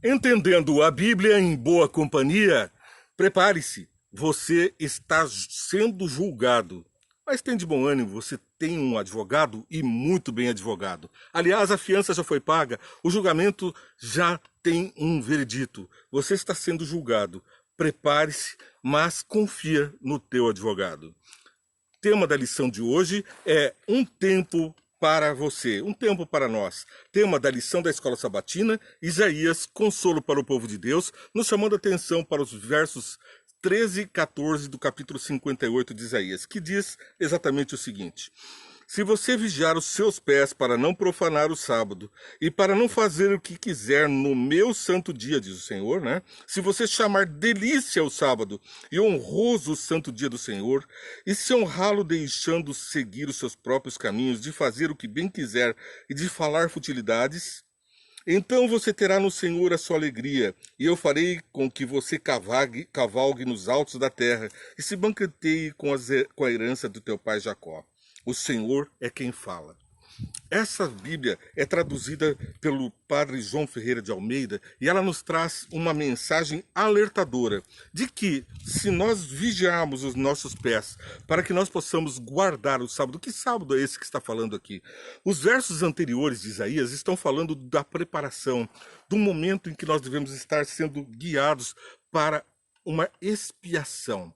Entendendo a Bíblia em boa companhia, prepare-se, você está sendo julgado. Mas tem de bom ânimo, você tem um advogado e muito bem advogado. Aliás, a fiança já foi paga, o julgamento já tem um veredito. Você está sendo julgado. Prepare-se, mas confia no teu advogado. O tema da lição de hoje é um tempo para você, um tempo para nós. Tema da lição da Escola Sabatina, Isaías, consolo para o povo de Deus, nos chamando a atenção para os versos 13 e 14 do capítulo 58 de Isaías, que diz exatamente o seguinte: se você vigiar os seus pés para não profanar o sábado e para não fazer o que quiser no meu santo dia, diz o Senhor, né? Se você chamar delícia o sábado e honroso o santo dia do Senhor, e se honrá-lo deixando seguir os seus próprios caminhos, de fazer o que bem quiser e de falar futilidades, então você terá no Senhor a sua alegria, e eu farei com que você cavalgue nos altos da terra e se banqueteie com a herança do teu pai Jacó. O Senhor é quem fala. Essa Bíblia é traduzida pelo padre João Ferreira de Almeida e ela nos traz uma mensagem alertadora de que, se nós vigiarmos os nossos pés para que nós possamos guardar o sábado, que sábado é esse que está falando aqui? Os versos anteriores de Isaías estão falando da preparação, do momento em que nós devemos estar sendo guiados para uma expiação.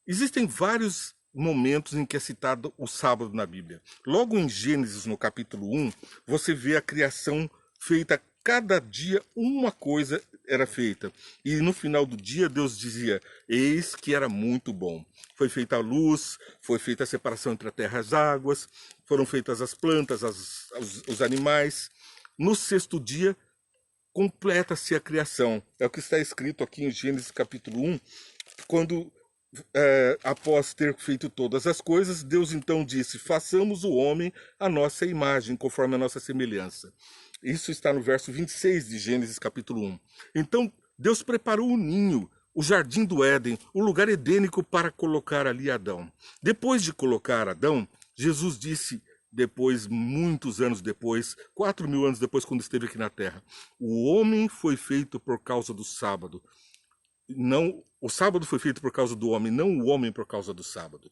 Existem vários momentos em que é citado o sábado na Bíblia. Logo em Gênesis, no capítulo 1, você vê a criação feita, cada dia uma coisa era feita. E no final do dia, Deus dizia, eis que era muito bom. Foi feita a luz, foi feita a separação entre a terra e as águas, foram feitas as plantas, os animais. No sexto dia, completa-se a criação. É o que está escrito aqui em Gênesis capítulo 1, quando após ter feito todas as coisas, Deus então disse, façamos o homem à nossa imagem, conforme a nossa semelhança. Isso está no verso 26 de Gênesis capítulo 1. Então, Deus preparou o ninho, o jardim do Éden, o lugar edênico para colocar ali Adão. Depois de colocar Adão, Jesus disse, depois, muitos anos depois, 4.000 anos depois, quando esteve aqui na terra, o homem foi feito por causa do sábado. Não, o sábado foi feito por causa do homem, não o homem por causa do sábado.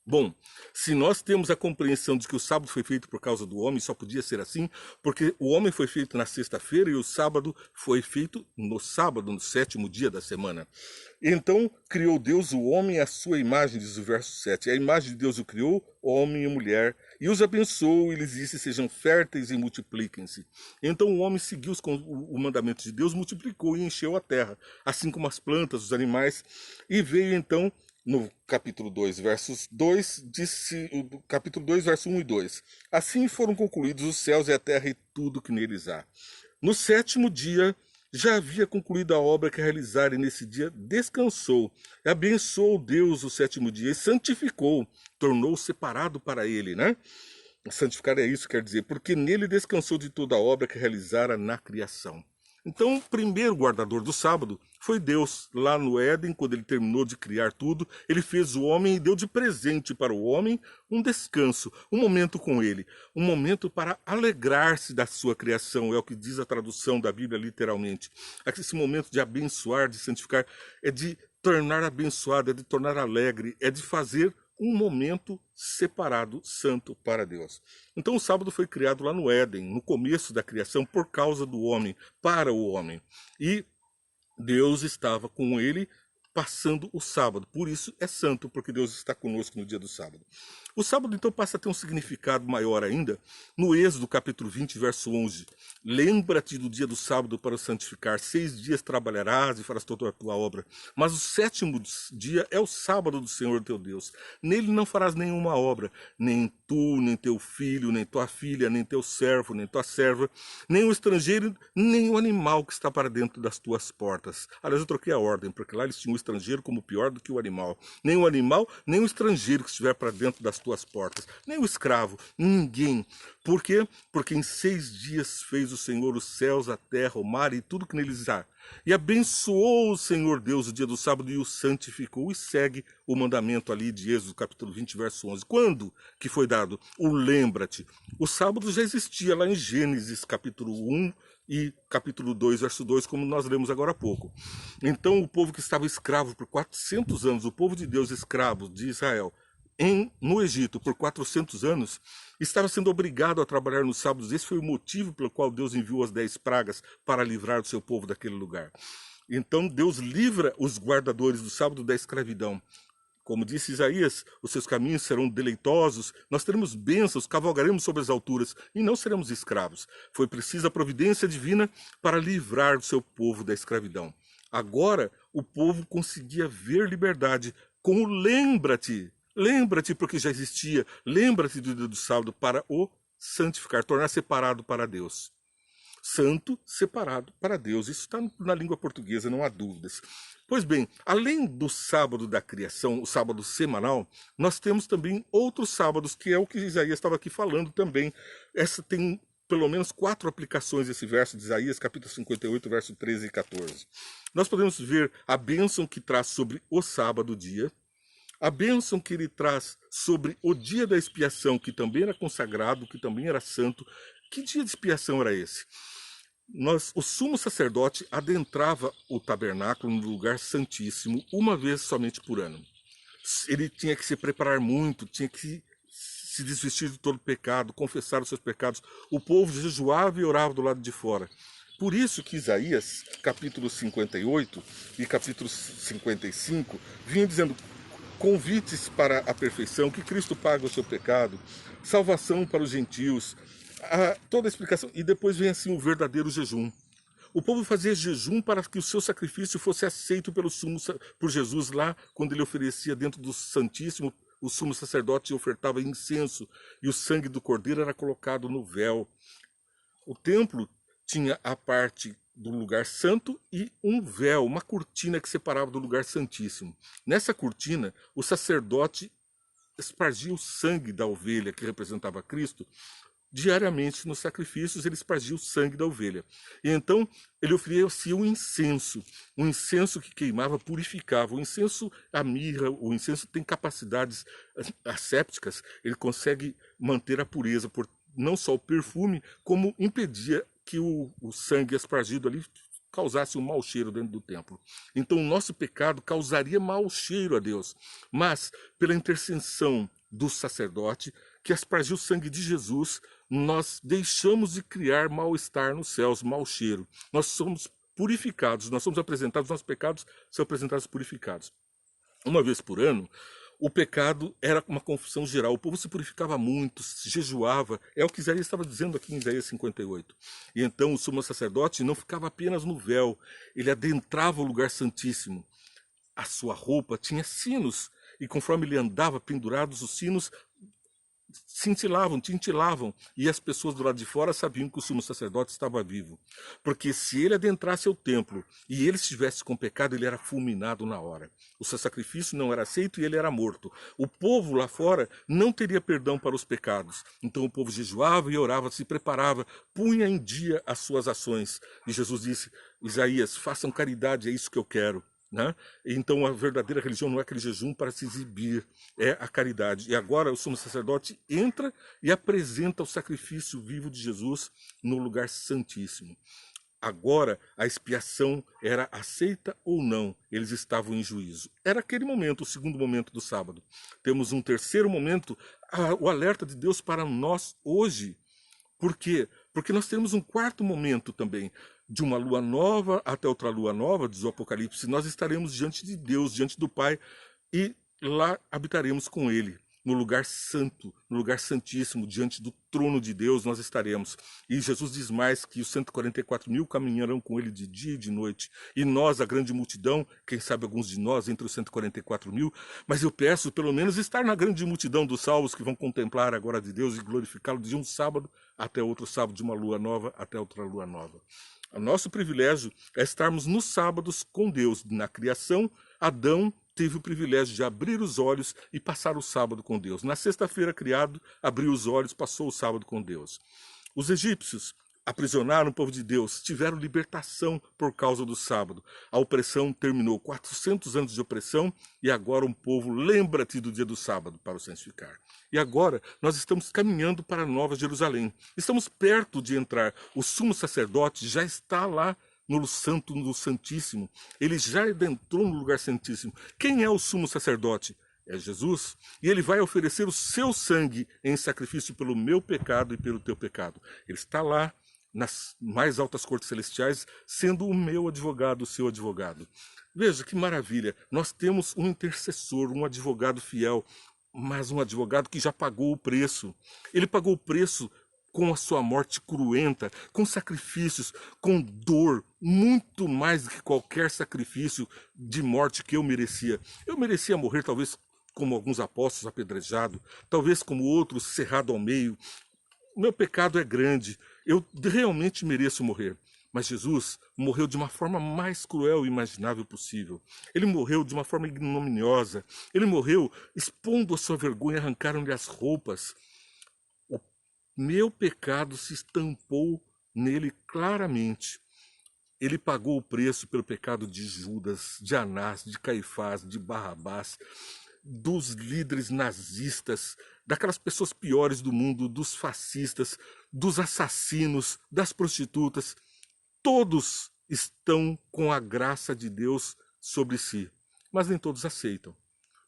Bom, se nós temos a compreensão de que o sábado foi feito por causa do homem, só podia ser assim, porque o homem foi feito na sexta-feira e o sábado foi feito no sábado, no sétimo dia da semana. Então, criou Deus o homem à sua imagem, diz o verso 7. A imagem de Deus o criou, homem e mulher, e os abençoou e lhes disse, sejam férteis e multipliquem-se. Então o homem seguiu o mandamento de Deus, multiplicou e encheu a terra, assim como as plantas, os animais, e veio então, no capítulo 2, versos 2, capítulo 2, verso 1 e 2. Assim foram concluídos os céus e a terra e tudo que neles há. No sétimo dia, já havia concluído a obra que realizara, e nesse dia descansou. Abençoou Deus o sétimo dia e santificou, tornou separado para ele, né? Santificar é isso, quer dizer, porque nele descansou de toda a obra que realizara na criação. Então, o primeiro guardador do sábado foi Deus. Lá no Éden, quando ele terminou de criar tudo, ele fez o homem e deu de presente para o homem um descanso, um momento com ele, um momento para alegrar-se da sua criação, é o que diz a tradução da Bíblia literalmente. Esse momento de abençoar, de santificar, é de tornar abençoado, é de tornar alegre, é de fazer um momento separado, santo para Deus. Então o sábado foi criado lá no Éden, no começo da criação, por causa do homem, para o homem. E Deus estava com ele passando o sábado. Por isso é santo, porque Deus está conosco no dia do sábado. O sábado, então, passa a ter um significado maior ainda no Êxodo, capítulo 20, verso 11. Lembra-te do dia do sábado para o santificar. 6 dias trabalharás e farás toda a tua obra. Mas o sétimo dia é o sábado do Senhor teu Deus. Nele não farás nenhuma obra, nem tu, nem teu filho, nem tua filha, nem teu servo, nem tua serva, nem o estrangeiro, nem o animal que está para dentro das tuas portas. Aliás, eu troquei a ordem, porque lá eles tinham o estrangeiro como pior do que o animal. Nem o animal, nem o estrangeiro que estiver para dentro das tuas portas, nem o escravo, ninguém. Por quê? Porque em 6 dias fez o Senhor os céus, a terra, o mar e tudo que neles há. E abençoou o Senhor Deus o dia do sábado e o santificou. E segue o mandamento ali de Êxodo, capítulo 20, verso 11. Quando que foi dado? O lembra-te. O sábado já existia lá em Gênesis, capítulo 1 e capítulo 2, verso 2, como nós lemos agora há pouco. Então o povo que estava escravo por 400 anos, o povo de Deus escravo de Israel, no Egito por 400 anos, estava sendo obrigado a trabalhar nos sábados. Esse foi o motivo pelo qual Deus enviou as 10 pragas para livrar o seu povo daquele lugar. Então Deus livra os guardadores do sábado da escravidão. Como disse Isaías, os seus caminhos serão deleitosos, nós teremos bênçãos, cavalgaremos sobre as alturas e não seremos escravos. Foi preciso a providência divina para livrar o seu povo da escravidão. Agora, o povo conseguia ver liberdade com o lembra-te. Lembra-te porque já existia. Lembra-te do dia do sábado para o santificar, tornar separado para Deus. Santo, separado para Deus. Isso está na língua portuguesa, não há dúvidas. Pois bem, além do sábado da criação, o sábado semanal, nós temos também outros sábados, que é o que Isaías estava aqui falando também. Essa tem pelo menos 4 aplicações esse verso de Isaías, capítulo 58, verso 13 e 14. Nós podemos ver a bênção que traz sobre o sábado dia, a bênção que ele traz sobre o dia da expiação, que também era consagrado, que também era santo. Que dia de expiação era esse? O sumo sacerdote adentrava o tabernáculo no lugar santíssimo uma vez somente por ano. Ele tinha que se preparar muito, tinha que se desvestir de todo pecado, confessar os seus pecados. O povo jejuava e orava do lado de fora. Por isso que Isaías, capítulo 58 e capítulo 55, vinha dizendo: convites para a perfeição, que Cristo paga o seu pecado, salvação para os gentios, toda a explicação. E depois vem assim o verdadeiro jejum. O povo fazia jejum para que o seu sacrifício fosse aceito por Jesus lá, quando ele oferecia dentro do Santíssimo, o sumo sacerdote ofertava incenso e o sangue do cordeiro era colocado no véu. O templo tinha a parte do lugar santo e um véu, uma cortina que separava do lugar santíssimo. Nessa cortina, o sacerdote espargia o sangue da ovelha que representava Cristo. Diariamente nos sacrifícios ele espargia o sangue da ovelha. E então ele oferecia um incenso que queimava, purificava. O incenso, a mirra, o incenso tem capacidades assépticas, ele consegue manter a pureza por não só o perfume, como impedia que o sangue espargido ali causasse um mau cheiro dentro do templo. Então o nosso pecado causaria mau cheiro a Deus. Mas, pela intercessão do sacerdote, que aspergiu o sangue de Jesus, nós deixamos de criar mal-estar nos céus, mau cheiro. Nós somos purificados, nós somos apresentados, nossos pecados são apresentados purificados. Uma vez por ano, o pecado era uma confissão geral. O povo se purificava muito, se jejuava. É o que Isaías estava dizendo aqui em Isaías 58. E então o sumo sacerdote não ficava apenas no véu, ele adentrava o lugar santíssimo. A sua roupa tinha sinos, e conforme ele andava pendurados, os sinos cintilavam, tintilavam, e as pessoas do lado de fora sabiam que o sumo sacerdote estava vivo. Porque se ele adentrasse o templo e ele estivesse com pecado, ele era fulminado na hora. O seu sacrifício não era aceito e ele era morto. O povo lá fora não teria perdão para os pecados. Então o povo jejuava e orava, se preparava, punha em dia as suas ações. E Jesus disse: Isaías, façam caridade, é isso que eu quero. Né? Então a verdadeira religião não é aquele jejum para se exibir, é a caridade. E agora o sumo sacerdote entra e apresenta o sacrifício vivo de Jesus no lugar santíssimo. Agora a expiação era aceita ou não, eles estavam em juízo. Era aquele momento, o segundo momento do sábado. Temos um terceiro momento, o alerta de Deus para nós hoje. Por quê? Porque nós temos um quarto momento também. De uma lua nova até outra lua nova, diz o Apocalipse, nós estaremos diante de Deus, diante do Pai, e lá habitaremos com Ele, no lugar santo, no lugar santíssimo, diante do trono de Deus nós estaremos. E Jesus diz mais que os 144 mil caminharão com Ele de dia e de noite. E nós, a grande multidão, quem sabe alguns de nós entre os 144 mil, mas eu peço pelo menos estar na grande multidão dos salvos que vão contemplar a glória de Deus e glorificá-lo de um sábado até outro sábado, de uma lua nova até outra lua nova. O nosso privilégio é estarmos nos sábados com Deus. Na criação, Adão teve o privilégio de abrir os olhos e passar o sábado com Deus. Na sexta-feira, criado, abriu os olhos, passou o sábado com Deus. Os egípcios aprisionaram o povo de Deus, tiveram libertação por causa do sábado. A opressão terminou, 400 anos de opressão, e agora um povo lembra-te do dia do sábado para o santificar. E agora nós estamos caminhando para a Nova Jerusalém. Estamos perto de entrar. O sumo sacerdote já está lá no Santo, no Santíssimo. Ele já entrou no lugar santíssimo. Quem é o sumo sacerdote? É Jesus, e ele vai oferecer o seu sangue em sacrifício pelo meu pecado e pelo teu pecado. Ele está lá nas mais altas cortes celestiais, sendo o meu advogado, o seu advogado. Veja que maravilha, nós temos um intercessor, um advogado fiel, mas um advogado que já pagou o preço. Ele pagou o preço com a sua morte cruenta, com sacrifícios, com dor, muito mais do que qualquer sacrifício de morte que eu merecia. Eu merecia morrer talvez como alguns apóstolos apedrejado, talvez como outros cerrado ao meio. O meu pecado é grande, eu realmente mereço morrer. Mas Jesus morreu de uma forma mais cruel e imaginável possível. Ele morreu de uma forma ignominiosa. Ele morreu expondo a sua vergonha, arrancaram-lhe as roupas. O meu pecado se estampou nele claramente. Ele pagou o preço pelo pecado de Judas, de Anás, de Caifás, de Barrabás, dos líderes nazistas, daquelas pessoas piores do mundo, dos fascistas, dos assassinos, das prostitutas. Todos estão com a graça de Deus sobre si, mas nem todos aceitam.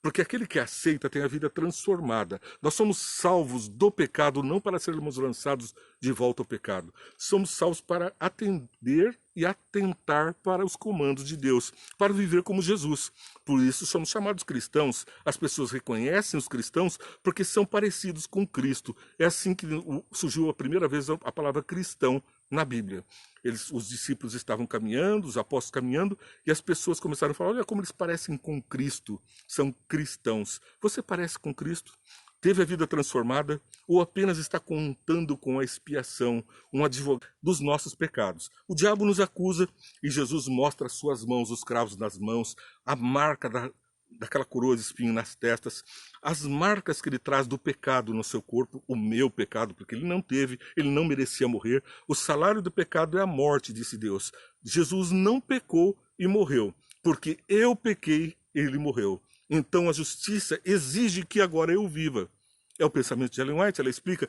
Porque aquele que aceita tem a vida transformada. Nós somos salvos do pecado, não para sermos lançados de volta ao pecado. Somos salvos para atender e atentar para os comandos de Deus, para viver como Jesus. Por isso somos chamados cristãos. As pessoas reconhecem os cristãos porque são parecidos com Cristo. É assim que surgiu a primeira vez a palavra cristão na Bíblia. Os discípulos estavam caminhando, os apóstolos caminhando, e as pessoas começaram a falar, olha como eles parecem com Cristo, são cristãos. Você parece com Cristo? Teve a vida transformada? Ou apenas está contando com a expiação, um advogado dos nossos pecados? O diabo nos acusa e Jesus mostra as suas mãos, os cravos nas mãos, a marca daquela coroa de espinho nas testas, as marcas que ele traz do pecado no seu corpo, o meu pecado, porque ele não teve, ele não merecia morrer. O salário do pecado é a morte, disse Deus. Jesus não pecou e morreu, porque eu pequei, ele morreu. Então a justiça exige que agora eu viva. É o pensamento de Ellen White, ela explica,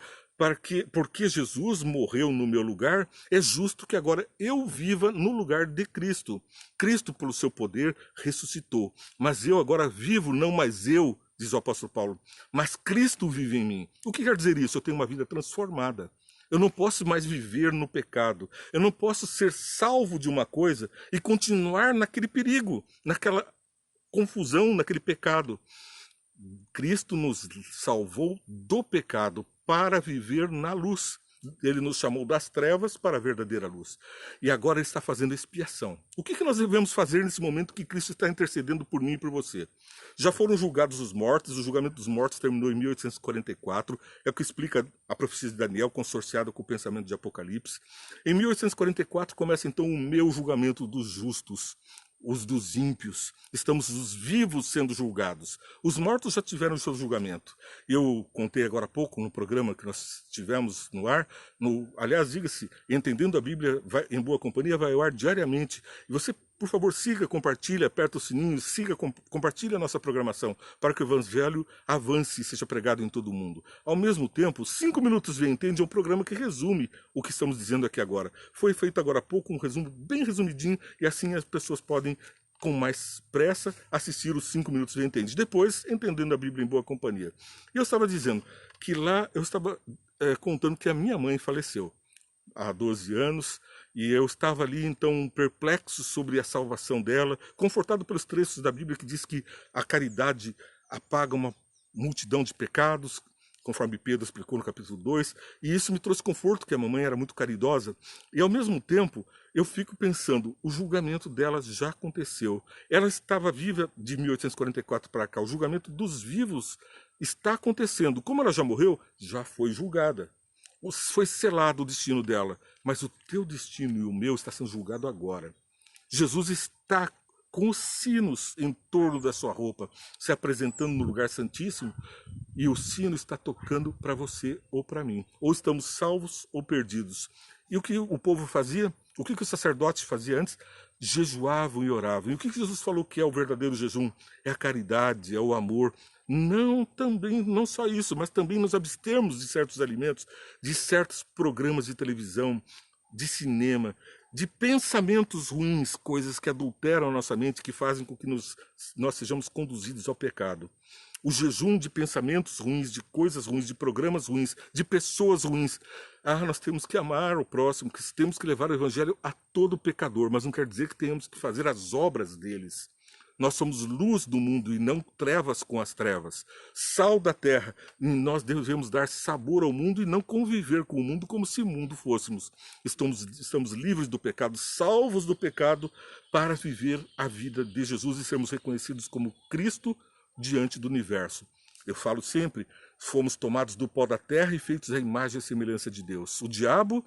porque Jesus morreu no meu lugar, é justo que agora eu viva no lugar de Cristo. Cristo, pelo seu poder, ressuscitou. Mas eu agora vivo, não mais eu, diz o apóstolo Paulo, mas Cristo vive em mim. O que quer dizer isso? Eu tenho uma vida transformada. Eu não posso mais viver no pecado. Eu não posso ser salvo de uma coisa e continuar naquele perigo, naquela confusão, naquele pecado. Cristo nos salvou do pecado para viver na luz. Ele nos chamou das trevas para a verdadeira luz. E agora ele está fazendo expiação. O que nós devemos fazer nesse momento que Cristo está intercedendo por mim e por você? Já foram julgados os mortos, o julgamento dos mortos terminou em 1844, é o que explica a profecia de Daniel, consorciada com o pensamento de Apocalipse. Em 1844 começa então o meu julgamento dos justos, os dos ímpios, estamos os vivos sendo julgados. Os mortos já tiveram o seu julgamento. Eu contei agora há pouco no programa que nós tivemos no ar, aliás, diga-se, Entendendo a Bíblia em Boa Companhia vai ao ar diariamente. E você, por favor, siga, compartilhe, aperta o sininho, siga, compartilhe a nossa programação para que o Evangelho avance e seja pregado em todo o mundo. Ao mesmo tempo, 5 minutos Vem Entende é um programa que resume o que estamos dizendo aqui agora. Foi feito agora há pouco um resumo bem resumidinho e assim as pessoas podem, com mais pressa, assistir os 5 minutos Vem Entende. Depois, Entendendo a Bíblia em Boa Companhia. E eu estava dizendo que lá eu estava contando que a minha mãe faleceu há 12 anos, e eu estava ali, então, perplexo sobre a salvação dela, confortado pelos trechos da Bíblia que diz que a caridade apaga uma multidão de pecados, conforme Pedro explicou no capítulo 2, e isso me trouxe conforto, que a mamãe era muito caridosa, e ao mesmo tempo eu fico pensando, o julgamento dela já aconteceu. Ela estava viva de 1844 para cá, o julgamento dos vivos está acontecendo. Como ela já morreu, já foi julgada. Foi selado o destino dela, mas o teu destino e o meu está sendo julgado agora. Jesus está com os sinos em torno da sua roupa, se apresentando no lugar santíssimo, e o sino está tocando para você ou para mim. Ou estamos salvos ou perdidos. E o que o povo fazia? O que o sacerdote fazia antes? Jejuavam e oravam. E o que Jesus falou que é o verdadeiro jejum? É a caridade, é o amor. Não só isso, mas também nos abstermos de certos alimentos, de certos programas de televisão, de cinema, de pensamentos ruins, coisas que adulteram a nossa mente, que fazem com que nós sejamos conduzidos ao pecado. O jejum de pensamentos ruins, de coisas ruins, de programas ruins, de pessoas ruins. Nós temos que amar o próximo, que temos que levar o evangelho a todo pecador, mas não quer dizer que tenhamos que fazer as obras deles. Nós somos luz do mundo e não trevas com as trevas. Sal da terra. E nós devemos dar sabor ao mundo e não conviver com o mundo como se o mundo fôssemos. Estamos livres do pecado, salvos do pecado, para viver a vida de Jesus e sermos reconhecidos como Cristo diante do universo. Eu falo sempre, fomos tomados do pó da terra e feitos à imagem e semelhança de Deus. O diabo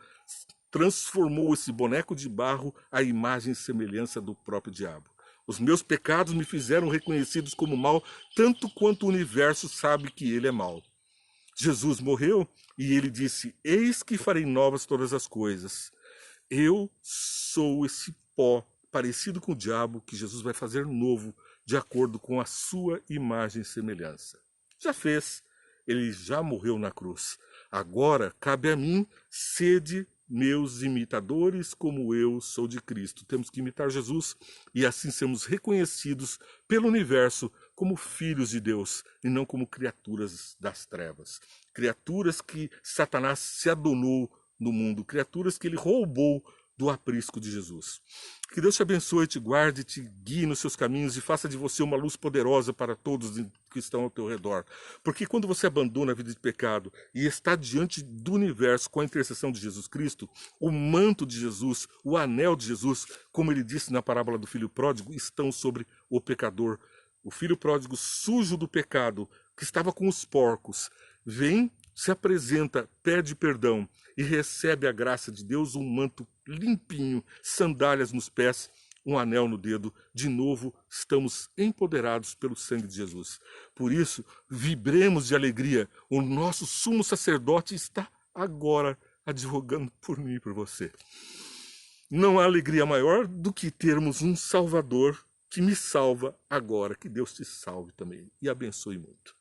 transformou esse boneco de barro à imagem e semelhança do próprio diabo. Os meus pecados me fizeram reconhecidos como mal, tanto quanto o universo sabe que ele é mal. Jesus morreu e ele disse: eis que farei novas todas as coisas. Eu sou esse pó parecido com o diabo que Jesus vai fazer novo, de acordo com a sua imagem e semelhança. Já fez, ele já morreu na cruz. Agora cabe a mim, sede meus imitadores, como eu sou de Cristo. Temos que imitar Jesus e assim sermos reconhecidos pelo universo como filhos de Deus e não como criaturas das trevas. Criaturas que Satanás se adonou no mundo, criaturas que ele roubou do aprisco de Jesus. Que Deus te abençoe, te guarde, te guie nos seus caminhos e faça de você uma luz poderosa para todos que estão ao teu redor. Porque quando você abandona a vida de pecado e está diante do universo com a intercessão de Jesus Cristo, o manto de Jesus, o anel de Jesus, como ele disse na parábola do filho pródigo, estão sobre o pecador. O filho pródigo sujo do pecado, que estava com os porcos, vem, se apresenta, pede perdão e recebe a graça de Deus, um manto limpinho, sandálias nos pés, um anel no dedo. De novo, estamos empoderados pelo sangue de Jesus. Por isso, vibremos de alegria. O nosso sumo sacerdote está agora advogando por mim e por você. Não há alegria maior do que termos um Salvador que me salva agora. Que Deus te salve também e abençoe muito.